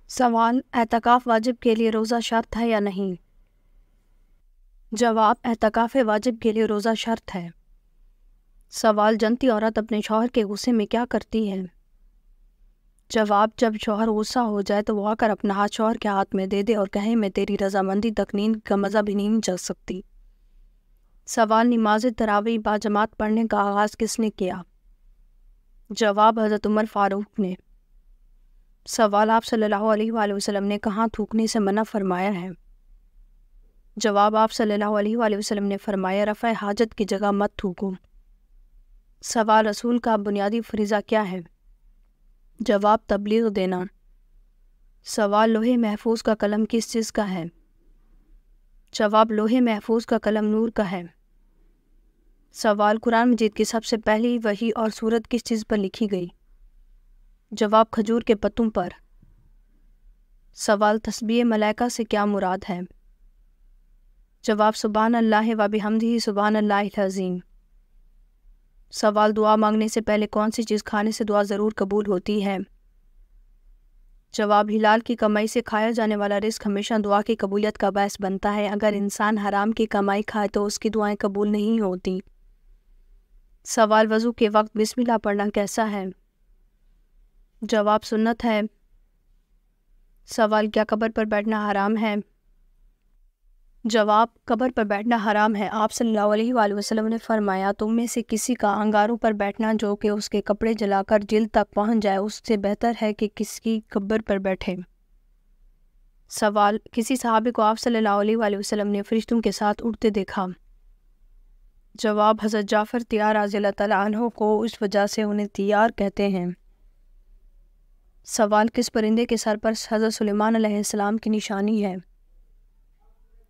سوال: اعتکاف واجب کے لیے روزہ شرط ہے یا نہیں؟ جواب: اعتکاف واجب کے لیے روزہ شرط ہے۔ سوال: جنتی عورت اپنے شوہر کے غصے میں کیا کرتی ہے؟ جواب: جب شوہر غصہ ہو جائے تو وہ آ کر اپنا ہاتھ شوہر کے ہاتھ میں دے دے اور کہے میں تیری رضامندی تک نیند کا مزہ بھی نہیں چکھ سکتی۔ سوال: نماز تراویح باجماعت پڑھنے کا آغاز کس نے کیا؟ جواب: حضرت عمر فاروق نے۔ سوال: آپ صلی اللہ علیہ وآلہ وسلم نے کہاں تھوکنے سے منع فرمایا ہے؟ جواب: آپ صلی اللہ علیہ وآلہ وسلم نے فرمایا رفع حاجت کی جگہ مت تھوکو۔ سوال: رسول کا بنیادی فریضہ کیا ہے؟ جواب: تبلیغ دینا۔ سوال: لوح محفوظ کا قلم کس چیز کا ہے؟ جواب: لوح محفوظ کا قلم نور کا ہے۔ سوال: قرآن مجید کی سب سے پہلی وحی اور سورت کس چیز پر لکھی گئی؟ جواب: کھجور کے پتوں پر۔ سوال: تسبیح ملائکہ سے کیا مراد ہے؟ جواب: سبحان اللہ و بحمدہ سبحان اللہ العظیم۔ سوال: دعا مانگنے سے پہلے کون سی چیز کھانے سے دعا ضرور قبول ہوتی ہے؟ جواب: حلال کی کمائی سے کھایا جانے والا رزق ہمیشہ دعا کی قبولیت کا باعث بنتا ہے، اگر انسان حرام کی کمائی کھائے تو اس کی دعائیں قبول نہیں ہوتی۔ سوال: وضو کے وقت بسم اللہ پڑھنا کیسا ہے؟ جواب: سنت ہے۔ سوال: کیا قبر پر بیٹھنا حرام ہے؟ جواب: قبر پر بیٹھنا حرام ہے۔ آپ صلی اللہ علیہ وآلہ وسلم نے فرمایا تم میں سے کسی کا انگاروں پر بیٹھنا جو کہ اس کے کپڑے جلا کر جلد تک پہنچ جائے اس سے بہتر ہے کہ کسی کی قبر پر بیٹھے۔ سوال: کسی صحابی کو آپ صلی اللہ علیہ وآلہ وسلم نے فرشتوں کے ساتھ اڑتے دیکھا؟ جواب: حضرت جعفر طیار رضی اللہ تعالیٰ عنہ کو اس وجہ سے انہیں طیار کہتے ہیں۔ سوال: کس پرندے کے سر پر حضرت سلیمان علیہ السلام کی نشانی ہے؟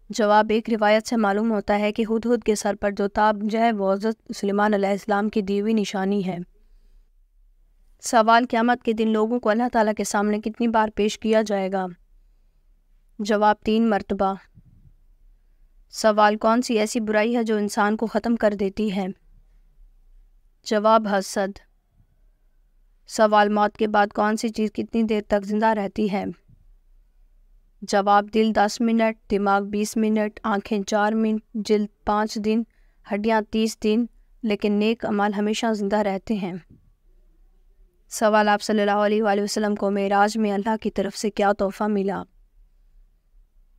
جواب: ایک روایت سے معلوم ہوتا ہے کہ ہدہد کے سر پر جو تاج ہے وہ حضرت سلیمان علیہ السلام کی دی ہوئی نشانی ہے۔ سوال: قیامت کے دن لوگوں کو اللہ تعالیٰ کے سامنے کتنی بار پیش کیا جائے گا؟ جواب: 3 مرتبہ۔ سوال: کون سی ایسی برائی ہے جو انسان کو ختم کر دیتی ہے؟ جواب: حسد۔ سوال: موت کے بعد کون سی چیز کتنی دیر تک زندہ رہتی ہے؟ جواب: دل 10 منٹ، دماغ 20 منٹ، آنکھیں 4 منٹ، جلد 5 دن، ہڈیاں 30 دن، لیکن نیک اعمال ہمیشہ زندہ رہتے ہیں۔ سوال: آپ صلی اللہ علیہ وآلہ وسلم کو معراج میں اللہ کی طرف سے کیا تحفہ ملا؟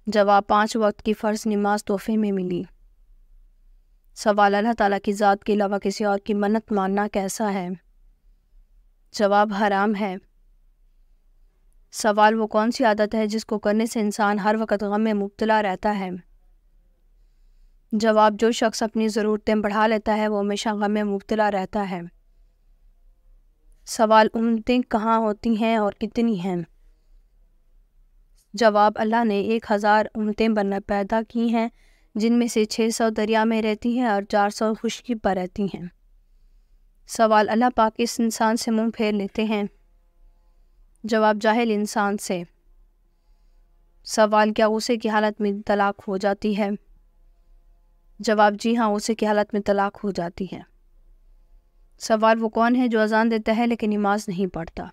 جواب: 5 وقت کی فرض نماز تحفے میں ملی۔ سوال: اللہ تعالیٰ کی ذات کے علاوہ کسی اور کی منت ماننا کیسا ہے؟ جواب: حرام ہے۔ سوال: وہ کون سی عادت ہے جس کو کرنے سے انسان ہر وقت غم میں مبتلا رہتا ہے؟ جواب: جو شخص اپنی ضرورتیں بڑھا لیتا ہے وہ ہمیشہ غم میں مبتلا رہتا ہے۔ سوال: امتیں کہاں ہوتی ہیں اور کتنی ہیں؟ جواب: اللہ نے 1000 امتیں پیدا کی ہیں جن میں سے 600 دریا میں رہتی ہیں اور 400 خشکی پر رہتی ہیں۔ سوال: اللہ پاک اس انسان سے منہ پھیر لیتے ہیں؟ جواب: جاہل انسان سے۔ سوال: کیا غصے کی حالت میں طلاق ہو جاتی ہے؟ جواب: جی ہاں، غصے کی حالت میں طلاق ہو جاتی ہے۔ سوال: وہ کون ہے جو اذان دیتا ہے لیکن نماز نہیں پڑھتا؟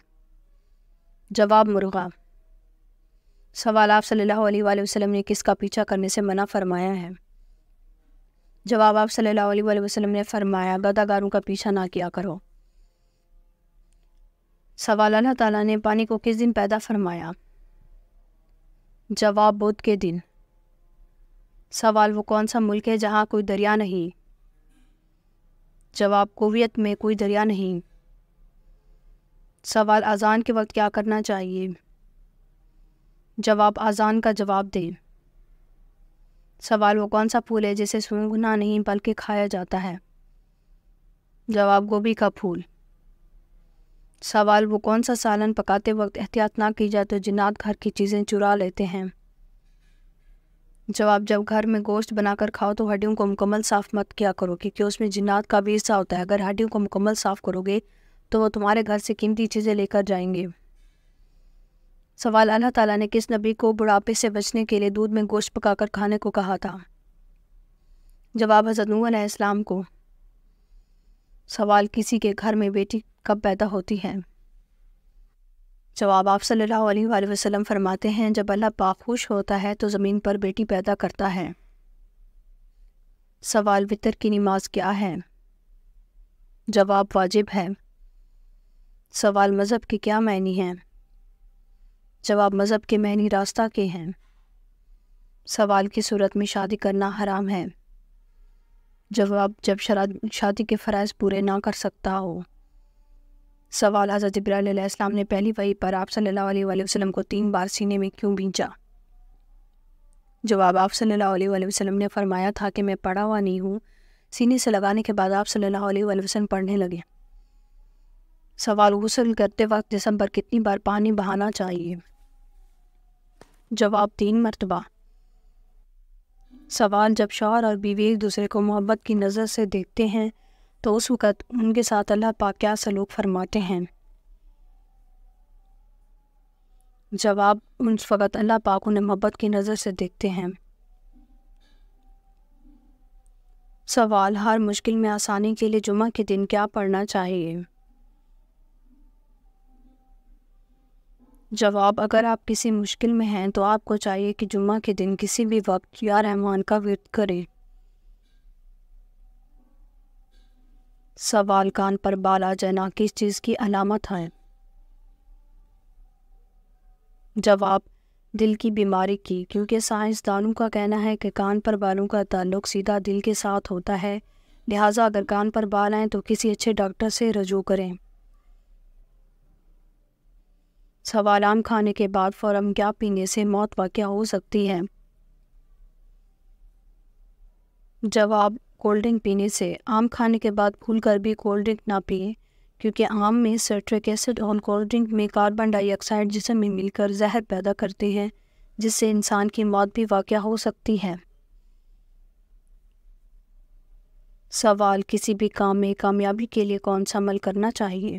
جواب: مرغا۔ سوال: آپ صلی اللہ علیہ وآلہ وسلم نے کس کا پیچھا کرنے سے منع فرمایا ہے؟ جواب: آپ صلی اللہ علیہ وآلہ وسلم نے فرمایا گداگاروں کا پیچھا نہ کیا کرو۔ سوال: اللہ تعالیٰ نے پانی کو کس دن پیدا فرمایا؟ جواب: بدھ کے دن۔ سوال: وہ کون سا ملک ہے جہاں کوئی دریا نہیں؟ جواب: کویت میں کوئی دریا نہیں۔ سوال: اذان کے وقت کیا کرنا چاہیے؟ جواب: اذان کا جواب دیں۔ سوال: وہ کون سا پھول ہے جسے سونگھنا نہیں بلکہ کھایا جاتا ہے؟ جواب: گوبھی کا پھول۔ سوال: وہ کون سا سالن پکاتے وقت احتیاط نہ کی جائے تو جنات گھر کی چیزیں چرا لیتے ہیں؟ جواب: جب گھر میں گوشت بنا کر کھاؤ تو ہڈیوں کو مکمل صاف مت کیا کرو کیونکہ اس میں جنات کا بھی حصہ ہوتا ہے، اگر ہڈیوں کو مکمل صاف کرو گے تو وہ تمہارے گھر سے قیمتی چیزیں لے کر جائیں گے۔ سوال: اللہ تعالیٰ نے کس نبی کو بڑھاپے سے بچنے کے لیے دودھ میں گوشت پکا کر کھانے کو کہا تھا؟ جواب: حضرت نوح علیہ السلام کو۔ سوال: کسی کے گھر میں بیٹی کب پیدا ہوتی ہے؟ جواب آپ صلی اللہ علیہ وآلہ وسلم فرماتے ہیں جب اللہ پاک خوش ہوتا ہے تو زمین پر بیٹی پیدا کرتا ہے۔ سوال وتر کی نماز کیا ہے؟ جواب واجب ہے۔ سوال مذہب کے کیا معنی ہیں؟ جواب مذہب کے معنی راستہ کے ہیں۔ سوال کی صورت میں شادی کرنا حرام ہے۔ جواب جب شادی کے فرائض پورے نہ کر سکتا ہو۔ سوال حضرت جبرائیل علیہ السلام نے پہلی وحی پر آپ صلی اللہ علیہ وآلہ وسلم کو 3 بار سینے میں کیوں بھینچا؟ جواب آپ صلی اللہ علیہ وآلہ وسلم نے فرمایا تھا کہ میں پڑھا ہوا نہیں ہوں۔ سینے سے لگانے کے بعد آپ صلی اللہ علیہ وآلہ وسلم پڑھنے لگے۔ سوال غسل کرتے وقت جسم پر کتنی بار پانی بہانا چاہیے؟ جواب 3 مرتبہ۔ سوال جب شوہر اور بیوی ایک دوسرے کو محبت کی نظر سے دیکھتے ہیں تو اس وقت ان کے ساتھ اللہ پاک کیا سلوک فرماتے ہیں؟ جواب اس وقت اللہ پاک انہیں محبت کی نظر سے دیکھتے ہیں۔ سوال ہر مشکل میں آسانی کے لیے جمعہ کے دن کیا پڑھنا چاہیے؟ جواب اگر آپ کسی مشکل میں ہیں تو آپ کو چاہیے کہ جمعہ کے دن کسی بھی وقت یا رحمان کا ورد کریں۔ سوال کان پر بال آ جانا کس چیز کی علامت ہے؟ جواب دل کی بیماری کی، کیونکہ سائنسدانوں کا کہنا ہے کہ کان پر بالوں کا تعلق سیدھا دل کے ساتھ ہوتا ہے، لہٰذا اگر کان پر بال آئیں تو کسی اچھے ڈاکٹر سے رجوع کریں۔ سوال آم کھانے کے بعد فوراً کیا پینے سے موت واقع ہو سکتی ہے؟ جواب کولڈ ڈرنک پینے سے۔ آم کھانے کے بعد بھول کر بھی کولڈ ڈرنک نہ پئیں، کیونکہ آم میں سٹرک ایسڈ اور کولڈ ڈرنک میں کاربن ڈائی آکسائڈ جسم میں مل کر زہر پیدا کرتے ہیں، جس سے انسان کی موت بھی واقع ہو سکتی ہے۔ سوال کسی بھی کام میں کامیابی کے لیے کون سا عمل کرنا چاہیے؟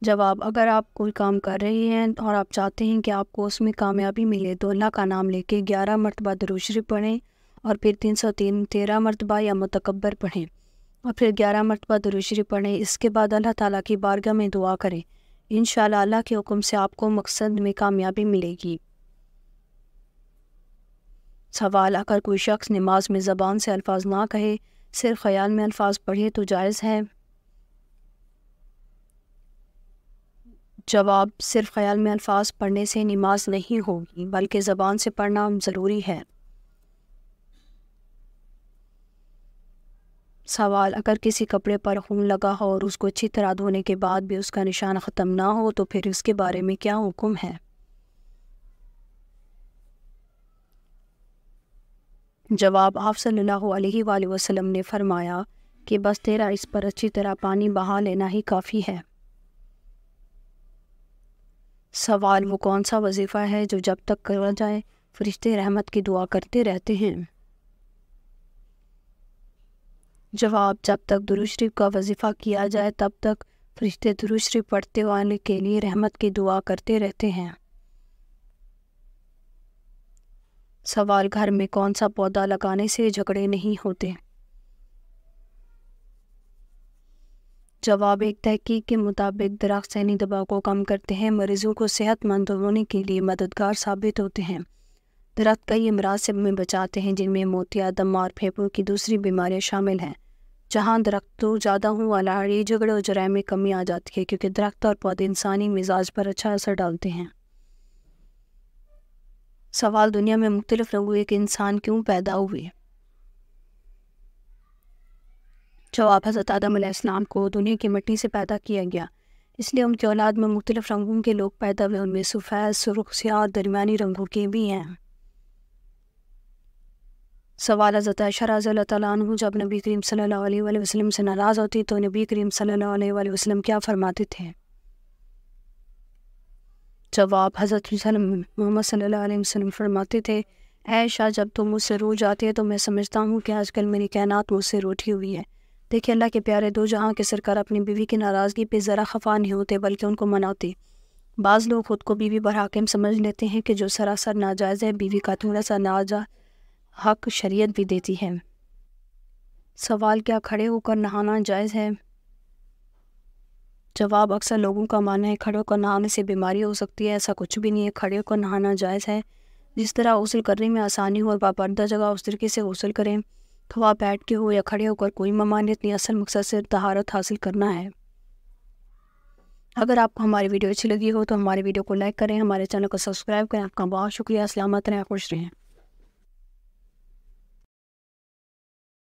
جواب اگر آپ کوئی کام کر رہے ہیں اور آپ چاہتے ہیں کہ آپ کو اس میں کامیابی ملے تو اللہ کا نام لے کے 11 مرتبہ درود شریف پڑھیں اور پھر 313 مرتبہ یا متکبر پڑھیں اور پھر 11 مرتبہ درود شریف پڑھیں۔ اس کے بعد اللہ تعالیٰ کی بارگاہ میں دعا کریں، انشاءاللہ اللہ کے حکم سے آپ کو مقصد میں کامیابی ملے گی۔ سوال اگر کوئی شخص نماز میں زبان سے الفاظ نہ کہے، صرف خیال میں الفاظ پڑھے تو جائز ہے؟ جواب صرف خیال میں الفاظ پڑھنے سے نماز نہیں ہوگی، بلکہ زبان سے پڑھنا ضروری ہے۔ سوال اگر کسی کپڑے پر خون لگا ہو اور اس کو اچھی طرح دھونے کے بعد بھی اس کا نشان ختم نہ ہو تو پھر اس کے بارے میں کیا حکم ہے؟ جواب آپ صلی اللہ علیہ وآلہ وسلم نے فرمایا کہ بس تیرا اس پر اچھی طرح پانی بہا لینا ہی کافی ہے۔ سوال وہ کون سا وظیفہ ہے جو جب تک کرا جائے فرشتے رحمت کی دعا کرتے رہتے ہیں؟ جواب جب تک درود شریف کا وظیفہ کیا جائے تب تک فرشتے درود شریف پڑھتے والے کے لیے رحمت کی دعا کرتے رہتے ہیں۔ سوال گھر میں کون سا پودا لگانے سے جھگڑے نہیں ہوتے؟ جواب ایک تحقیق کے مطابق درخت ذہنی دباؤ کو کم کرتے ہیں، مریضوں کو صحت مند ہونے کے لیے مددگار ثابت ہوتے ہیں۔ درخت کئی امراض سے میں بچاتے ہیں جن میں موتیا، دم اور پھیپھڑوں کی دوسری بیماریاں شامل ہیں۔ جہاں درخت زیادہ ہوں وہاں لڑائی جھگڑے اور جرائم میں کمی آ جاتی ہے، کیونکہ درخت اور پودے انسانی مزاج پر اچھا اثر ڈالتے ہیں۔ سوال دنیا میں مختلف رنگوں کے انسان کیوں پیدا ہوئے؟ جواب حضرت آدم علیہ السلام کو دنیا کی مٹی سے پیدا کیا گیا، اس لیے ان کی اولاد میں مختلف رنگوں کے لوگ پیدا ہوئے، ان میں سفید، سرخ، سیاہ اور درمیانی رنگوں کے بھی ہیں۔ سوال حضرت عائشہ رضی اللہ تعالیٰ عنہ جب نبی کریم صلی اللہ علیہ وآلہ وسلم سے ناراض ہوتی تو نبی کریم صلی اللہ علیہ وآلہ وسلم کیا فرماتے تھے؟ جواب حضرت محمد صلی اللہ علیہ وسلم فرماتے تھے، اے عائشہ جب تم مجھ سے روٹھ جاتی ہے تو میں سمجھتا ہوں کہ آج کل میری کائنات مجھ سے روٹھی ہوئی ہے۔ دیکھیں اللہ کے پیارے دو جہاں کے سرکار اپنی بیوی کی ناراضگی پہ ذرا خفا نہیں ہوتے بلکہ ان کو مناتے۔ بعض لوگ خود کو بیوی پر حاکم سمجھ لیتے ہیں کہ جو سراسر ناجائز ہے، بیوی کا تھوڑا سا ناجائز حق شریعت بھی دیتی ہے۔ سوال کیا کھڑے ہو کر نہانا جائز ہے؟ جواب: اکثر لوگوں کا ماننا ہے کھڑے ہو کر نہانے سے بیماری ہو سکتی ہے۔ ایسا کچھ بھی نہیں ہے، کھڑے ہو کر نہانا جائز ہے۔ جس طرح غسل کرنے میں آسانی ہو اور باپردہ جگہ اس طریقے سے غسل کریں، تو آپ بیٹھ کے ہو یا کھڑے ہو کر، کوئی ممانعت نہیں، اصل مقصد صرف طہارت حاصل کرنا ہے۔ اگر آپ کو ہماری ویڈیو اچھی لگی ہو تو ہمارے ویڈیو کو لائک کریں، ہمارے چینل کو سبسکرائب کریں۔ آپ کا بہت شکریہ۔ سلامت رہیں، خوش رہیں۔